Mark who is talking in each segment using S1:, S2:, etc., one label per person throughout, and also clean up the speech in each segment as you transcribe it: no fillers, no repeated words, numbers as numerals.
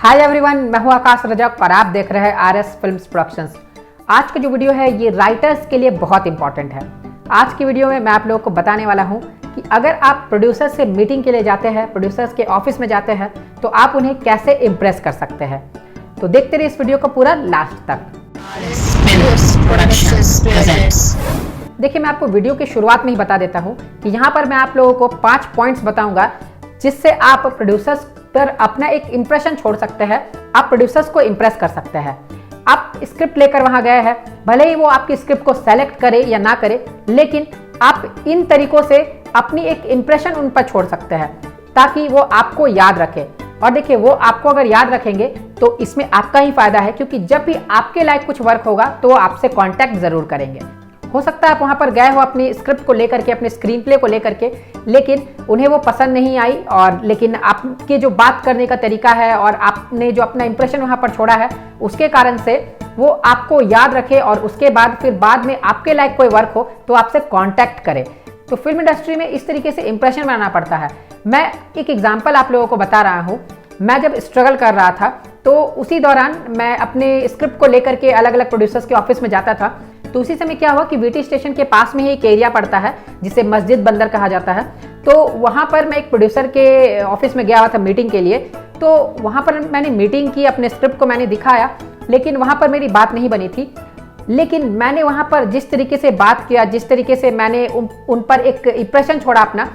S1: Hi everyone, मैं हूं आकाश रजक और आप देख रहे हैं आरएस फिल्म्स प्रोडक्शंस। आज का जो वीडियो है ये राइटर्स के लिए बहुत इंपॉर्टेंट है। आज की वीडियो में मैं आप लोगों को बताने वाला हूं कि अगर आप प्रोड्यूसर्स से मीटिंग के लिए जाते हैं, प्रोड्यूसर्स के ऑफिस में जाते हैं, तो आप उन्हें कैसे इम्प्रेस कर सकते हैं। तो देखते रहिए इस वीडियो को पूरा लास्ट तक। देखिए, मैं आपको वीडियो की शुरुआत में ही बता देता हूँ कि यहाँ पर मैं आप लोगों को 5 पॉइंट्स बताऊंगा जिससे आप प्रोड्यूसर्स पर अपना एक इंप्रेशन छोड़ सकते हैं, आप प्रोड्यूसर्स को इंप्रेस कर सकते हैं। आप स्क्रिप्ट लेकर वहां गए हैं, भले ही वो आपकी स्क्रिप्ट को सेलेक्ट करे या ना करे, लेकिन आप इन तरीकों से अपनी एक इंप्रेशन उन पर छोड़ सकते हैं ताकि वो आपको याद रखे। और देखिए, वो आपको अगर याद रखेंगे तो इसमें आपका ही फायदा है, क्योंकि जब भी आपके लायक कुछ वर्क होगा तो वो आपसे कांटेक्ट जरूर करेंगे। हो सकता है आप वहां पर गए हो अपनी स्क्रिप्ट को लेकर के, अपने स्क्रीन प्ले को लेकर के, लेकिन उन्हें वो पसंद नहीं आई, और लेकिन आपके जो बात करने का तरीका है और आपने जो अपना इंप्रेशन वहां पर छोड़ा है उसके कारण से वो आपको याद रखे और उसके बाद फिर बाद में आपके लायक कोई वर्क हो तो आपसे कांटेक्ट करे। तो फिल्म इंडस्ट्री में इस तरीके से इंप्रेशन बनाना पड़ता है। मैं एक एग्जांपल आप लोगों को बता रहा हूँ। मैं जब स्ट्रगल कर रहा था तो उसी दौरान मैं अपने स्क्रिप्ट को लेकर के अलग अलग प्रोड्यूसर्स के ऑफिस में जाता था। तो उसी समय क्या हुआ कि वीटी स्टेशन के पास में ही एक एरिया पड़ता है जिसे मस्जिद बंदर कहा जाता है। तो वहाँ पर मैं एक प्रोड्यूसर के ऑफिस में गया हुआ था मीटिंग के लिए। तो वहाँ पर मैंने मीटिंग की, अपने स्क्रिप्ट को मैंने दिखाया, लेकिन वहाँ पर मेरी बात नहीं बनी थी। लेकिन मैंने वहाँ पर जिस तरीके से बात किया, जिस तरीके से मैंने उन पर एक इंप्रेशन छोड़ा अपना,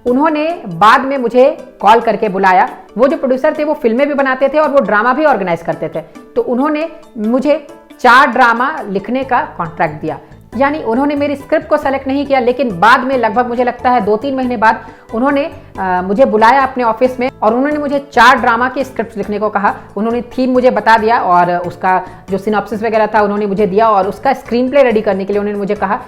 S1: उन्होंने बाद में मुझे कॉल करके बुलाया। वो जो प्रोड्यूसर थे वो फिल्में भी बनाते थे और वो ड्रामा भी ऑर्गेनाइज करते थे। तो उन्होंने मुझे 4 ड्रामा लिखने का कॉन्ट्रैक्ट दिया। यानी उन्होंने मेरी स्क्रिप्ट को सेलेक्ट नहीं किया, लेकिन बाद में लगभग मुझे लगता है 2-3 महीने बाद उन्होंने मुझे बुलाया अपने ऑफिस में और उन्होंने मुझे 4 ड्रामा की स्क्रिप्ट लिखने को कहा। उन्होंने थीम मुझे बता दिया और उसका जो सिनॉप्सिस वगैरह था उन्होंने मुझे दिया, और उसका स्क्रीन प्ले रेडी करने के लिए उन्होंने मुझे कहा,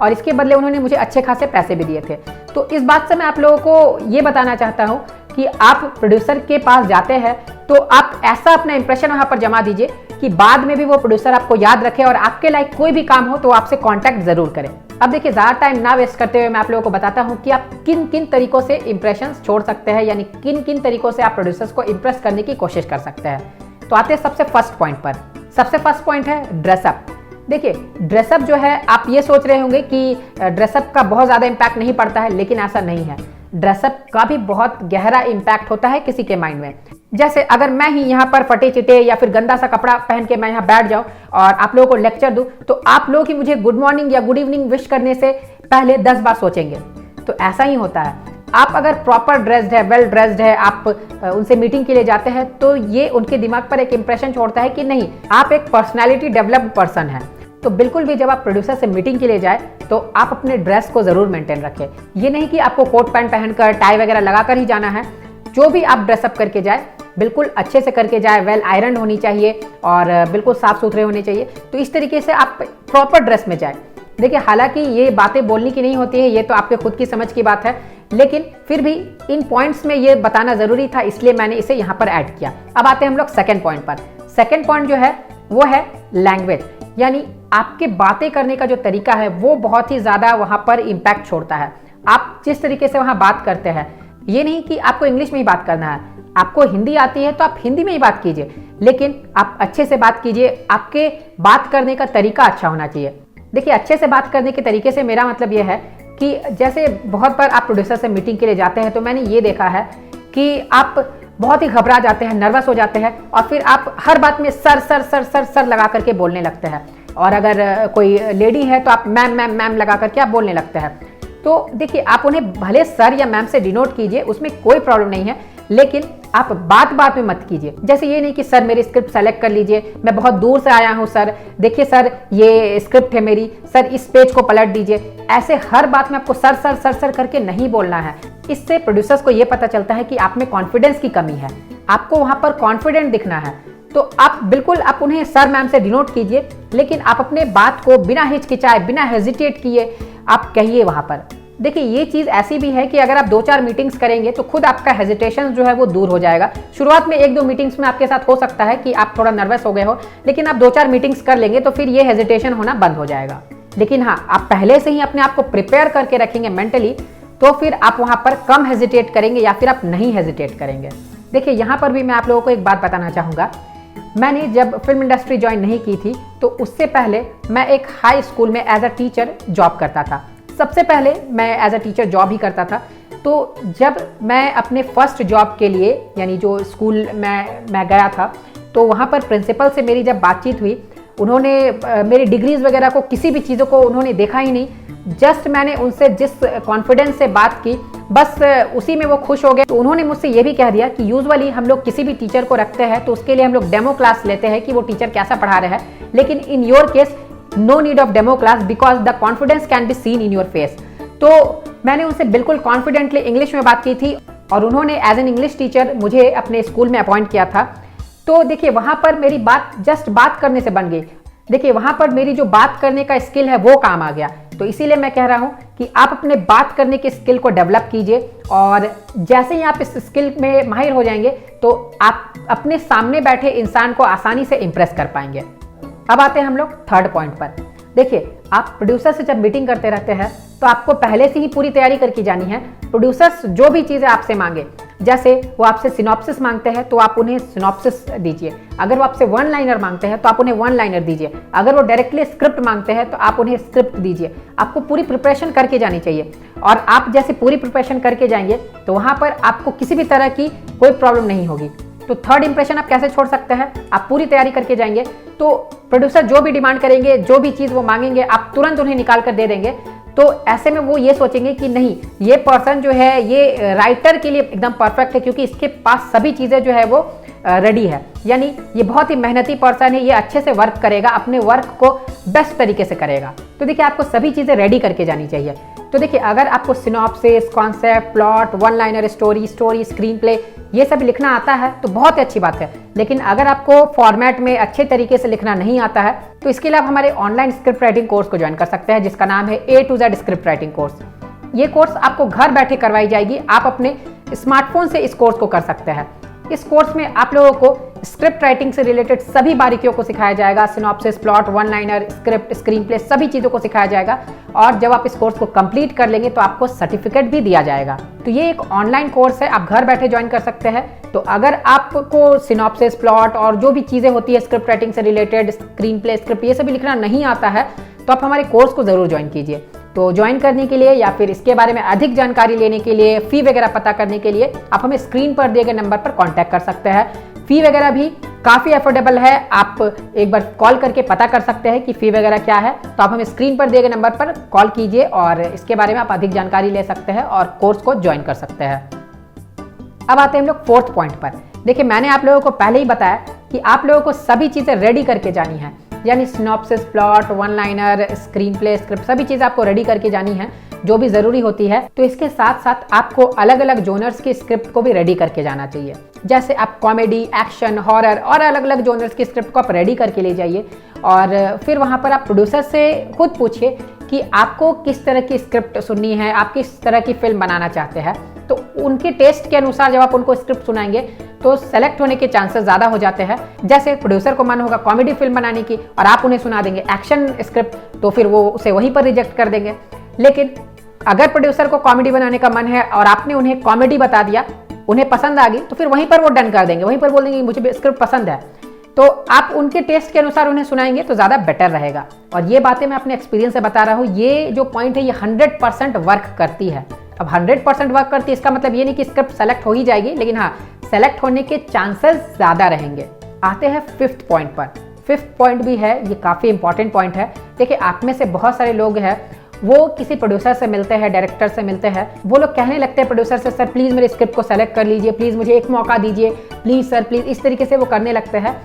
S1: और इसके बदले उन्होंने मुझे अच्छे खासे पैसे भी दिए थे। तो इस बात से मैं आप लोगों को ये बताना चाहता हूँ कि आप प्रोड्यूसर के पास जाते हैं तो आप ऐसा अपना इंप्रेशन वहां पर जमा दीजिए कि बाद में भी वो प्रोड्यूसर आपको याद रखे और आपके लायक कोई भी काम हो तो आपसे कांटेक्ट जरूर करें। अब देखिए, ज्यादा टाइम ना वेस्ट करते हुए मैं आप लोगों को बताता हूं कि आप किन किन तरीकों से इंप्रेशंस छोड़ सकते हैं, यानी किन किन तरीकों से आप प्रोड्यूसर्स को इंप्रेस करने की कोशिश कर सकते हैं। तो आते हैं सबसे फर्स्ट पॉइंट पर। सबसे फर्स्ट पॉइंट है ड्रेसअप। देखिए, ड्रेसअप जो है, आप ये सोच रहे होंगे कि ड्रेसअप का बहुत ज्यादा इंपैक्ट नहीं पड़ता है, लेकिन ऐसा नहीं है। ड्रेसअप का भी बहुत गहरा इंपैक्ट होता है किसी के माइंड में। जैसे अगर मैं ही यहाँ पर फटे चिटे या फिर गंदा सा कपड़ा पहन के मैं यहाँ बैठ जाऊं और आप लोगों को लेक्चर दूं, तो आप लोग ही मुझे गुड मॉर्निंग या गुड इवनिंग विश करने से पहले 10 बार सोचेंगे। तो ऐसा ही होता है। आप अगर प्रॉपर ड्रेस्ड है, वेल ड्रेस्ड है, आप उनसे मीटिंग के लिए जाते हैं, तो ये उनके दिमाग पर एक इंप्रेशन छोड़ता है कि नहीं, आप एक पर्सनैलिटी डेवलप्ड पर्सन है। तो बिल्कुल भी जब आप प्रोड्यूसर से मीटिंग के लिए जाए तो आप अपने ड्रेस को जरूर मेंटेन रखें। ये नहीं कि आपको कोट पैंट पहनकर, टाई वगैरह लगाकर ही जाना है। जो भी आप ड्रेसअप करके जाए, बिल्कुल अच्छे से करके जाए, वेल आयरन होनी चाहिए और बिल्कुल साफ सुथरे होने चाहिए। तो इस तरीके से आप प्रॉपर ड्रेस में जाए। देखिए, हालांकि ये बातें बोलने की नहीं होती है, ये तो आपके खुद की समझ की बात है, लेकिन फिर भी इन पॉइंट्स में ये बताना जरूरी था, इसलिए मैंने इसे यहाँ पर ऐड किया। अब आते हैं हम लोग सेकेंड पॉइंट पर। सेकेंड पॉइंट जो है वो है लैंग्वेज, यानी आपके बातें करने का जो तरीका है वो बहुत ही ज्यादा वहां पर इंपैक्ट छोड़ता है। आप जिस तरीके से वहां बात करते हैं, ये नहीं कि आपको इंग्लिश में ही बात करना है, आपको हिंदी आती है तो आप हिंदी में ही बात कीजिए, लेकिन आप अच्छे से बात कीजिए। आपके बात करने का तरीका अच्छा होना चाहिए। देखिए, अच्छे से बात करने के तरीके से मेरा मतलब ये है कि जैसे बहुत बार आप प्रोड्यूसर से मीटिंग के लिए जाते हैं तो मैंने ये देखा है कि आप बहुत ही घबरा जाते हैं, नर्वस हो जाते हैं, और फिर आप हर बात में sir sir sir sir sir लगा करके बोलने लगते हैं। और अगर कोई लेडी है तो आप मैम मैम मैम लगा करके आप बोलने लगते हैं। तो देखिए, आप उन्हें भले सर या मैम से डिनोट कीजिए, उसमें कोई प्रॉब्लम नहीं है, लेकिन आप बात बात में मत कीजिए। जैसे ये नहीं कि सर मेरी स्क्रिप्ट सेलेक्ट कर लीजिए, मैं बहुत दूर से आया हूं सर, देखिए सर ये स्क्रिप्ट है मेरी, सर इस पेज को पलट दीजिए। ऐसे हर बात में आपको सर सर सर सर करके नहीं बोलना है। इससे प्रोड्यूसर्स को यह पता चलता है कि आप में कॉन्फिडेंस की कमी है, आपको वहां पर कॉन्फिडेंट दिखना है। तो आप बिल्कुल आप उन्हें सर मैम से डिनोट कीजिए, लेकिन आप अपने बात को बिना हिचकिचाए, बिना हेजिटेट किए आप कहिए वहां पर। देखिए, ये चीज ऐसी भी है कि अगर आप 2-4 मीटिंग्स करेंगे तो खुद आपका हेजिटेशन जो है वो दूर हो जाएगा। शुरुआत में 1-2 मीटिंग्स में आपके साथ हो सकता है कि आप थोड़ा नर्वस हो गए हो, लेकिन आप 2-4 मीटिंग्स कर लेंगे तो फिर ये हेजिटेशन होना बंद हो जाएगा। लेकिन हाँ, आप पहले से ही अपने आप को प्रिपेयर करके रखेंगे मेंटली, तो फिर आप वहां पर कम हेजिटेट करेंगे या फिर आप नहीं हेजिटेट करेंगे। देखिए यहाँ पर भी मैं आप लोगों को एक बात बताना चाहूँगा। मैंने जब फिल्म इंडस्ट्री ज्वाइन नहीं की थी तो उससे पहले मैं एक हाई स्कूल में एज अ टीचर जॉब करता था। सबसे पहले मैं एज अ टीचर जॉब ही करता था। तो जब मैं अपने फर्स्ट जॉब के लिए यानी जो स्कूल मैं गया था तो वहाँ पर प्रिंसिपल से मेरी जब बातचीत हुई, उन्होंने मेरी डिग्रीज वगैरह को, किसी भी चीज़ों को उन्होंने देखा ही नहीं। जस्ट मैंने उनसे जिस कॉन्फिडेंस से बात की बस उसी में वो खुश हो गए। तो उन्होंने मुझसे ये भी कह दिया कि यूजुअली हम लोग किसी भी टीचर को रखते हैं तो उसके लिए हम लोग डेमो क्लास लेते हैं कि वो टीचर कैसा पढ़ा रहा है, लेकिन in your case no need of demo class because the confidence can be seen in your face. तो मैंने उनसे बिल्कुल कॉन्फिडेंटली इंग्लिश में बात की थी और उन्होंने एज एन इंग्लिश टीचर मुझे अपने स्कूल में अपॉइंट किया था। तो देखिए वहाँ पर मेरी बात जस्ट बात करने से बन गई। देखिए वहाँ पर मेरी जो बात करने का स्किल है वो काम आ गया। तो इसीलिए मैं कह रहा हूँ कि आप अपने बात करने के स्किल को डेवलप कीजिए और जैसे ही आप इस स्किल में माहिर हो जाएंगे तो आप अपने सामने बैठे इंसान को आसानी से इंप्रेस कर पाएंगे। अब आते हैं हम लोग थर्ड पॉइंट पर। देखिए आप प्रोड्यूसर से जब मीटिंग करते रहते हैं तो आपको पहले से ही पूरी तैयारी करके जानी है। प्रोड्यूसर्स जो भी चीज़ें आपसे मांगे, जैसे वो आपसे सिनॉप्सिस मांगते हैं तो आप उन्हें सिनॉप्सिस दीजिए। अगर वो आपसे वन लाइनर मांगते हैं तो आप उन्हें वन लाइनर दीजिए। अगर वो डायरेक्टली स्क्रिप्ट मांगते हैं तो आप उन्हें स्क्रिप्ट दीजिए। आपको पूरी प्रिपरेशन करके जानी चाहिए और आप जैसे पूरी प्रिपरेशन करके जाएंगे तो वहाँ पर आपको किसी भी तरह की कोई प्रॉब्लम नहीं होगी। तो थर्ड इंप्रेशन आप कैसे छोड़ सकते हैं? आप पूरी तैयारी करके जाएंगे तो प्रोड्यूसर जो भी डिमांड करेंगे, जो भी चीज़ वो मांगेंगे, आप तुरंत उन्हें निकाल कर दे देंगे। तो ऐसे में वो ये सोचेंगे कि नहीं, ये पर्सन जो है ये राइटर के लिए एकदम परफेक्ट है क्योंकि इसके पास सभी चीज़ें जो है वो रेडी है, यानी ये बहुत ही मेहनती पर्सन है, ये अच्छे से वर्क करेगा, अपने वर्क को बेस्ट तरीके से करेगा। तो देखिए आपको सभी चीज़ें रेडी करके जानी चाहिए। तो देखिए अगर आपको synopsis, concept, plot, one liner story, screen play ये सब लिखना आता है तो बहुत ही अच्छी बात है, लेकिन अगर आपको फॉर्मेट में अच्छे तरीके से लिखना नहीं आता है तो इसके लिए आप हमारे ऑनलाइन स्क्रिप्ट राइटिंग कोर्स को ज्वाइन कर सकते हैं जिसका नाम है A to Z script writing course. ये कोर्स आपको घर बैठे करवाई जाएगी। आप अपने स्मार्टफोन से इस कोर्स को कर सकते हैं। इस कोर्स में आप लोगों को स्क्रिप्ट राइटिंग से रिलेटेड सभी बारीकियों को सिखाया जाएगा। Synopsis, plot, one liner, script, screen play सभी चीज़ों को सिखाया जाएगा और जब आप इस कोर्स को कंप्लीट कर लेंगे तो आपको सर्टिफिकेट भी दिया जाएगा। तो ये एक ऑनलाइन कोर्स है, आप घर बैठे ज्वाइन कर सकते हैं। तो अगर आपको सिनॉप्सिस, प्लॉट और जो भी चीज़ें होती है स्क्रिप्ट राइटिंग से रिलेटेड, स्क्रीन प्ले, स्क्रिप्ट ये सभी लिखना नहीं आता है तो आप हमारे कोर्स को ज़रूर ज्वाइन कीजिए। तो ज्वाइन करने के लिए या फिर इसके बारे में अधिक जानकारी लेने के लिए, फ़ी वगैरह पता करने के लिए आप हमें स्क्रीन पर दिए गए नंबर पर कांटेक्ट कर सकते हैं। फ़ी वगैरह भी काफ़ी अफोर्डेबल है, आप एक बार कॉल करके पता कर सकते हैं कि फ़ी वगैरह क्या है। तो आप हमें स्क्रीन पर दिए गए नंबर पर कॉल कीजिए और इसके बारे में आप अधिक जानकारी ले सकते हैं और कोर्स को ज्वाइन कर सकते हैं। अब आते हैं हम लोग फोर्थ पॉइंट पर। देखिए मैंने आप लोगों को पहले ही बताया कि आप लोगों को सभी चीज़ें रेडी करके जानी है, यानी synopsis, plot, one liner, screen play, script सभी चीज़ आपको रेडी करके जानी है जो भी ज़रूरी होती है। तो इसके साथ साथ आपको अलग अलग जोनर्स की स्क्रिप्ट को भी रेडी करके जाना चाहिए। जैसे आप कॉमेडी, एक्शन, हॉरर और अलग अलग जोनर्स की स्क्रिप्ट को आप रेडी करके ले जाइए और फिर वहाँ पर आप प्रोड्यूसर से खुद पूछिए कि आपको किस तरह की स्क्रिप्ट सुननी है, आप किस तरह की फिल्म बनाना चाहते हैं। तो उनके टेस्ट के अनुसार जब आप उनको स्क्रिप्ट सुनाएंगे तो सेलेक्ट होने के चांसेस ज़्यादा हो जाते हैं। जैसे प्रोड्यूसर को मन होगा कॉमेडी फिल्म बनाने की और आप उन्हें सुना देंगे एक्शन स्क्रिप्ट, तो फिर वो उसे वहीं पर रिजेक्ट कर देंगे। लेकिन अगर प्रोड्यूसर को कॉमेडी बनाने का मन है और आपने उन्हें कॉमेडी बता दिया, उन्हें पसंद आ गई, तो फिर वहीं पर वो डन कर देंगे, वहीं पर बोल देंगे मुझे स्क्रिप्ट पसंद है। तो आप उनके टेस्ट के अनुसार उन्हें सुनाएंगे तो ज़्यादा बेटर रहेगा। और ये बातें मैं अपने एक्सपीरियंस से बता रहा हूँ, ये जो पॉइंट है ये 100% वर्क करती है। अब 100% वर्क करती है इसका मतलब ये नहीं कि स्क्रिप्ट सेलेक्ट हो ही जाएगी, लेकिन हाँ सेलेक्ट होने के चांसेस ज़्यादा रहेंगे। आते हैं फिफ्थ पॉइंट पर। फिफ्थ पॉइंट भी है, ये काफ़ी इंपॉर्टेंट पॉइंट है। देखिए आप में से बहुत सारे लोग हैं वो किसी प्रोड्यूसर से मिलते हैं, डायरेक्टर से मिलते हैं, वो लोग कहने लगते हैं प्रोड्यूसर से सर प्लीज़ मेरे स्क्रिप्ट को सेलेक्ट कर लीजिए, प्लीज़ मुझे एक मौका दीजिए, प्लीज़ सर प्लीज़, इस तरीके से वो करने लगते हैं।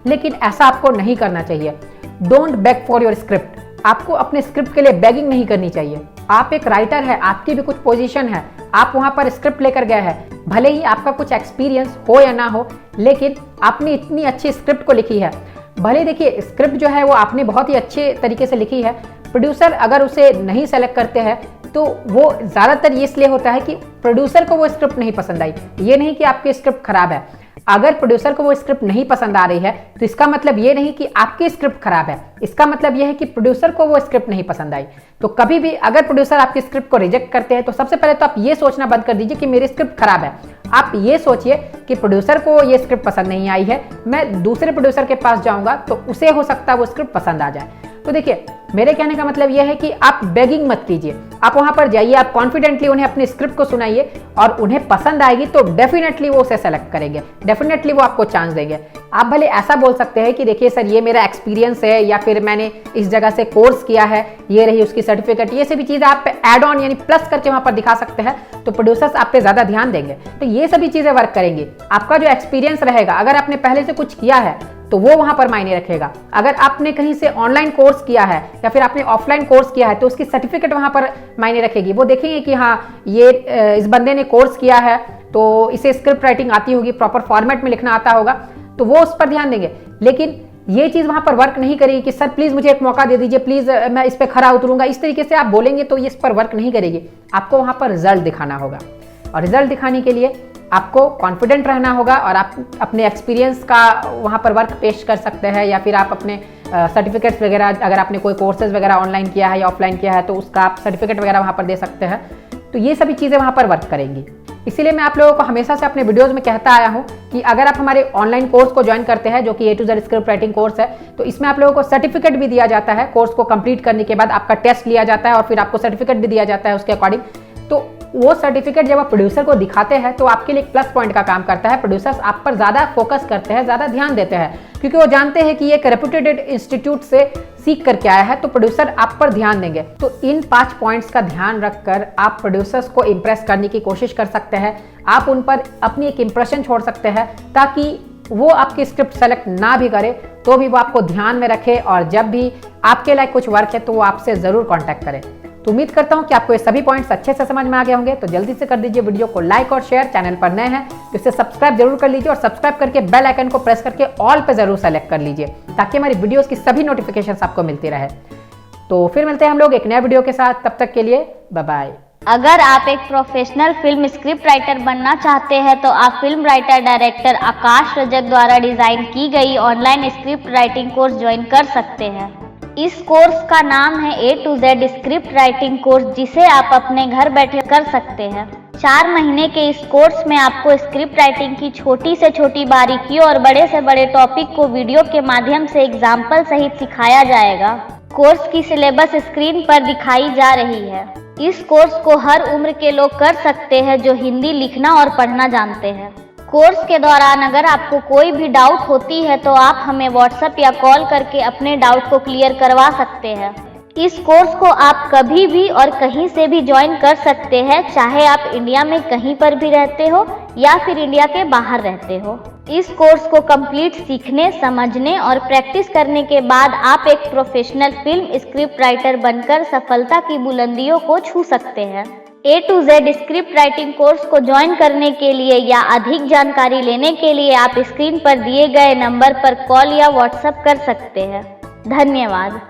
S1: लेकिन ऐसा आपको नहीं करना चाहिए। Don't bag for your script. आपको अपने स्क्रिप्ट के लिए बेगिंग नहीं करनी चाहिए। आप एक राइटर है, आपकी भी कुछ पोजीशन है, आप वहाँ पर स्क्रिप्ट लेकर गए हैं, भले ही आपका कुछ एक्सपीरियंस हो या ना हो, लेकिन आपने इतनी अच्छी स्क्रिप्ट को लिखी है। भले देखिए स्क्रिप्ट जो है वो आपने बहुत ही अच्छे तरीके से लिखी है, प्रोड्यूसर अगर उसे नहीं सेलेक्ट करते हैं तो वो ज़्यादातर ये इसलिए होता है कि प्रोड्यूसर को वो स्क्रिप्ट नहीं पसंद आई। ये नहीं कि आपकी स्क्रिप्ट खराब है। अगर प्रोड्यूसर को वो स्क्रिप्ट नहीं पसंद आ रही है तो इसका मतलब ये नहीं कि आपकी स्क्रिप्ट खराब है, इसका मतलब ये है कि प्रोड्यूसर को वो स्क्रिप्ट नहीं पसंद आई। तो कभी भी अगर प्रोड्यूसर आपकी स्क्रिप्ट को रिजेक्ट करते हैं तो सबसे पहले तो आप ये सोचना बंद कर दीजिए कि मेरी स्क्रिप्ट खराब है। आप ये सोचिए कि प्रोड्यूसर को ये स्क्रिप्ट पसंद नहीं आई है, मैं दूसरे प्रोड्यूसर के पास जाऊंगा तो उसे हो सकता है वो स्क्रिप्ट पसंद आ जाए। तो देखिए, मेरे कहने का मतलब यह है कि आप बेगिंग मत कीजिए, आप वहां पर जाइए, आप कॉन्फिडेंटली उन्हें अपने स्क्रिप्ट को सुनाइए और उन्हें पसंद आएगी तो डेफिनेटली वो उसे सेलेक्ट करेंगे, डेफिनेटली वो आपको चांस देंगे। आप भले ऐसा बोल सकते हैं कि देखिए सर, ये मेरा एक्सपीरियंस है या फिर मैंने इस जगह से कोर्स किया है, ये रही उसकी सर्टिफिकेट, ये सभी चीजें आप ऐड ऑन यानी प्लस करके वहां पर दिखा सकते हैं, तो प्रोड्यूसर्स आप पे ज्यादा ध्यान देंगे। तो ये सभी चीजें वर्क करेंगी। आपका जो एक्सपीरियंस रहेगा, अगर आपने पहले से कुछ किया है तो वो वहां पर मायने रखेगा। अगर आपने कहीं से ऑनलाइन कोर्स किया है या फिर आपने ऑफलाइन कोर्स किया है तो उसकी सर्टिफिकेट वहां पर मायने रखेगी। वो देखेंगे कि हाँ, ये इस बंदे ने कोर्स किया है तो इसे स्क्रिप्ट राइटिंग आती होगी, प्रॉपर फॉर्मेट में लिखना आता होगा, तो वो उस पर ध्यान देंगे। लेकिन ये चीज वहां पर वर्क नहीं करेगी कि सर प्लीज मुझे एक मौका दे दीजिए, प्लीज मैं इस पर खरा उतरूंगा, इस तरीके से आप बोलेंगे तो ये इस पर वर्क नहीं करेगी। आपको वहां पर रिजल्ट दिखाना होगा और रिजल्ट दिखाने के लिए आपको कॉन्फिडेंट रहना होगा और आप अपने एक्सपीरियंस का वहाँ पर वर्क पेश कर सकते हैं, या फिर आप अपने सर्टिफिकेट्स वगैरह, अगर आपने कोई कोर्सेज वगैरह ऑनलाइन किया है या ऑफलाइन किया है तो उसका आप सर्टिफिकेट वगैरह वहाँ पर दे सकते हैं। तो ये सभी चीज़ें वहाँ पर वर्क करेंगी। इसीलिए मैं आप लोगों को हमेशा से अपने वीडियोस में कहता आया हूँ कि अगर आप हमारे ऑनलाइन कोर्स को ज्वाइन करते हैं जो कि A to Z script writing course है, तो इसमें आप लोगों को सर्टिफिकेट भी दिया जाता है। कोर्स को कंप्लीट करने के बाद आपका टेस्ट लिया जाता है और फिर आपको सर्टिफिकेट भी दिया जाता है उसके अकॉर्डिंग। तो वो सर्टिफिकेट जब आप प्रोड्यूसर को दिखाते हैं तो आपके लिए एक प्लस पॉइंट का काम करता है। प्रोड्यूसर्स आप पर ज्यादा फोकस करते हैं, ज्यादा ध्यान देते हैं, क्योंकि वो जानते हैं कि ये एक रेप्यूटेड इंस्टीट्यूट से सीख करके आया है, तो प्रोड्यूसर आप पर ध्यान देंगे। तो इन 5 पॉइंट्स का ध्यान रखकर आप प्रोड्यूसर्स को इंप्रेस करने की कोशिश कर सकते हैं। आप उन पर अपनी एक इंप्रेशन छोड़ सकते हैं ताकि वो आपकी स्क्रिप्ट सेलेक्ट ना भी करे तो भी वो आपको ध्यान में रखे और जब भी आपके लायक कुछ वर्क है तो वो आपसे जरूर कॉन्टैक्ट करे। तो उम्मीद करता हूं कि आपको ये सभी पॉइंट्स अच्छे से समझ में आ गए होंगे। तो जल्दी से कर दीजिए वीडियो को लाइक और शेयर। चैनल पर नए हैं तो इसे सब्सक्राइब जरूर कर लीजिए और सब्सक्राइब करके बेल आइकन को प्रेस करके ऑल पे जरूर सेलेक्ट कर लीजिए ताकि हमारी वीडियोस की सभी नोटिफिकेशंस आपको मिलती रहे। तो फिर मिलते हैं हम लोग एक नया वीडियो के साथ, तब तक के लिए बाय बाय।
S2: अगर आप एक प्रोफेशनल फिल्म स्क्रिप्ट राइटर बनना चाहते हैं तो आप फिल्म राइटर डायरेक्टर आकाश रजक द्वारा डिजाइन की गई online script writing course join कर सकते हैं। इस कोर्स का नाम है A to Z script writing course, जिसे आप अपने घर बैठे कर सकते हैं। 4 महीने के इस कोर्स में आपको स्क्रिप्ट राइटिंग की छोटी से छोटी बारीकियों और बड़े से बड़े टॉपिक को वीडियो के माध्यम से एग्जाम्पल सहित सिखाया जाएगा। कोर्स की सिलेबस स्क्रीन पर दिखाई जा रही है। इस कोर्स को हर उम्र के लोग कर सकते हैं जो हिंदी लिखना और पढ़ना जानते हैं। कोर्स के दौरान अगर आपको कोई भी डाउट होती है तो आप हमें व्हाट्सएप या कॉल करके अपने डाउट को क्लियर करवा सकते हैं। इस कोर्स को आप कभी भी और कहीं से भी ज्वाइन कर सकते हैं, चाहे आप इंडिया में कहीं पर भी रहते हो या फिर इंडिया के बाहर रहते हो। इस कोर्स को कंप्लीट सीखने, समझने और प्रैक्टिस करने के बाद आप एक प्रोफेशनल फिल्म स्क्रिप्ट राइटर बनकर सफलता की बुलंदियों को छू सकते हैं। A to Z script writing course को ज्वाइन करने के लिए या अधिक जानकारी लेने के लिए आप स्क्रीन पर दिए गए नंबर पर कॉल या व्हाट्सएप कर सकते हैं। धन्यवाद।